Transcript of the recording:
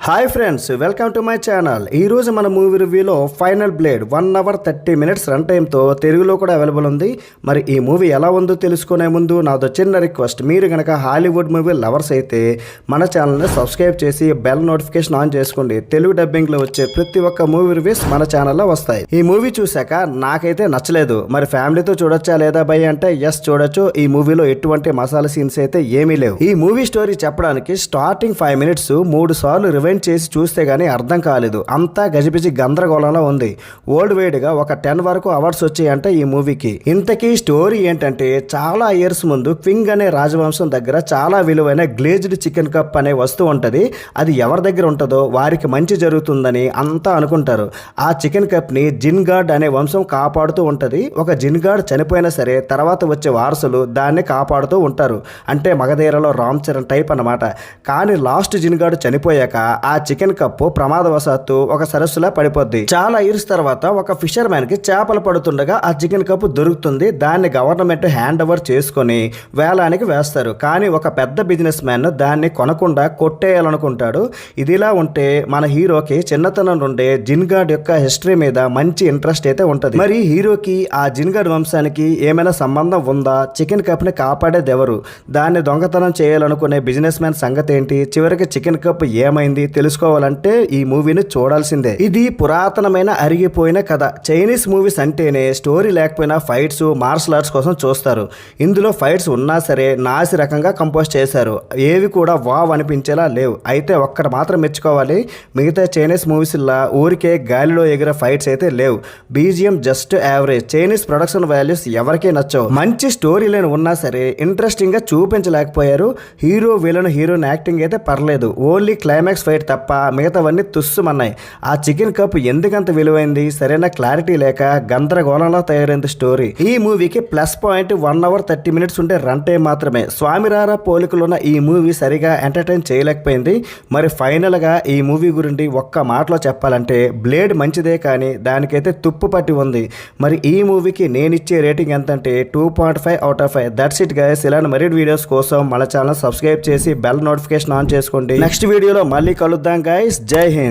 Hi friends, welcome to my channel. ఈరోజు మన movie రివ్యూలో final blade 1 hour 30 minutes run టైంతో తెలుగులో కూడా అవైలబుల్ ఉంది. మరి ఈ మూవీ ఎలా ఉందో తెలుసుకునే ముందు నాదో చిన్న రిక్వెస్ట్. మీరు కనుక హాలీవుడ్ మూవీ లవర్స్ అయితే మన ఛానల్ని సబ్స్క్రైబ్ చేసి బెల్ నోటిఫికేషన్ ఆన్ చేసుకోండి. తెలుగు డబ్బింగ్లో వచ్చే ప్రతి ఒక్క మూవీ రివ్యూస్ మన ఛానల్లో వస్తాయి. ఈ మూవీ చూశాక నాకైతే నచ్చలేదు. మరి ఫ్యామిలీతో చూడొచ్చా లేదా భయ్ అంటే ఎస్ చూడొచ్చు. ఈ మూవీలో ఎటువంటి మసాలా సీన్స్ అయితే ఏమీ లేవు. ఈ మూవీ స్టోరీ చెప్పడానికి స్టార్టింగ్ 5 minutes 3 సార్లు రివైండ్ చేసి చూస్తే గానీ అర్థం కాలేదు. అంతా గజిబిజి గందరగోళంలో ఉంది. వరల్డ్ వైడ్ గా ఒక 10 వరకు అవార్డ్స్ వచ్చాయంటే ఈ మూవీకి. ఇంతకీ స్టోరీ ఏంటంటే, చాలా ఇయర్స్ ముందు క్వింగ్ అనే రాజవంశం దగ్గర చాలా విలువైన గ్లేజ్డ్ చికెన్ కప్ అనే వస్తువు ఉంటది. అది ఎవరి దగ్గర ఉంటుందో వారికి మంచి జరుగుతుందని అంతా అనుకుంటారు. ఆ చికెన్ కప్ ని జిన్ గార్డ్ అనే వంశం కాపాడుతూ ఉంటది. ఒక జిన్ గార్డ్ చనిపోయినా సరే తర్వాత వచ్చే వారసులు దాన్ని కాపాడుతూ ఉంటారు. అంటే మగధీరలో రామ్ చరణ్ టైప్ అన్నమాట. కానీ లాస్ట్ జిన్ గార్డ్ చనిపోయాక ఆ చికెన్ కప్పు ప్రమాదవశాత్తు ఒక సరస్సులా పడిపోద్ది. చాలా ఇయర్స్ తర్వాత ఒక ఫిషర్ మ్యాన్ కి చేపలు పడుతుండగా ఆ చికెన్ కప్పు దొరుకుతుంది. దాన్ని గవర్నమెంట్ హ్యాండ్ ఓవర్ చేసుకొని వేలానికి వేస్తారు. కానీ ఒక పెద్ద బిజినెస్ మ్యాన్ దాన్ని కొనకుండా కొట్టేయాలనుకుంటాడు. ఇదిలా ఉంటే మన హీరోకి చిన్నతనం నుండే జిన్గార్డ్ యొక్క హిస్టరీ మీద మంచి ఇంట్రెస్ట్ అయితే ఉంటుంది. మరి హీరోకి ఆ జిన్గార్డ్ వంశానికి ఏమైనా సంబంధం ఉందా? చికెన్ కప్ ని కాపాడేది ఎవరు? దాన్ని దొంగతనం చేయాలనుకునే బిజినెస్ మ్యాన్ సంగతి ఏంటి? చివరికి చికెన్ కప్ ఏమైంది తెలుసుకోవాలంటే ఈ మూవీని చూడాల్సిందే. ఇది పురాతనమైన అరిగిపోయిన కథ. చైనీస్ మూవీస్ అంటేనే స్టోరీ లేకపోయినా ఫైట్స్ మార్షల్ ఆర్ట్స్ కోసం చూస్తారు. ఇందులో ఫైట్స్ ఉన్నా సరే నాసి రకంగా కంపోజ్ చేశారు. ఏవి కూడా వావ్ అనిపించేలా లేవు. అయితే ఒక్కడ మాత్రం మెచ్చుకోవాలి, మిగతా చైనీస్ మూవీస్ లా ఊరికే గాలిలో ఎగిరే ఫైట్స్ అయితే లేవు. BGM just average. Chinese production values ఎవరికీ నచ్చవు. మంచి స్టోరీ లైన్ ఉన్నా సరే ఇంట్రెస్టింగ్ గా చూపించలేకపోయారు. హీరో విలన్ హీరోయిన్ యాక్టింగ్ అయితే పర్లేదు. ఓన్లీ క్లైమాక్స్ ఫైట్ తప్ప మిగతావన్నీ తుస్సుమన్నాయి. ఆ చికెన్ కప్ ఎందుకంత విలువైంది? సరైన క్లారిటీ లేక గందరగోళంలో తయారైంది స్టోరీ. ఈ మూవీకి ప్లస్ పాయింట్ 1 hour 30 minutes ఉంటే రన్ టైం మాత్రమే. స్వామిరారా పోలికలున్న ఈ మూవీ సరిగా ఎంటర్టైన్ చేయలేకపోయింది. మరి ఫైనల్ గా ఈ మూవీ గురించి ఒక్క మాటలో చెప్పాలంటే బ్లేడ్ మంచిదే, కానీ దానికైతే తుప్పు పట్టి ఉంది. మరి ఈ మూవీకి నేనిచ్చే రేటింగ్ ఎంత అంటే 2.5 out of 5. That's it guys. ఇలాంటి మరిన్ని వీడియోస్ కోసం మన ఛానల్ సబ్స్క్రైబ్ చేసి బెల్ నోటిఫికేషన్ ఆన్ చేసుకోండి. నెక్స్ట్ వీడియోలో మళ్ళీ కలుద్దాం గైస్. జై హింద్.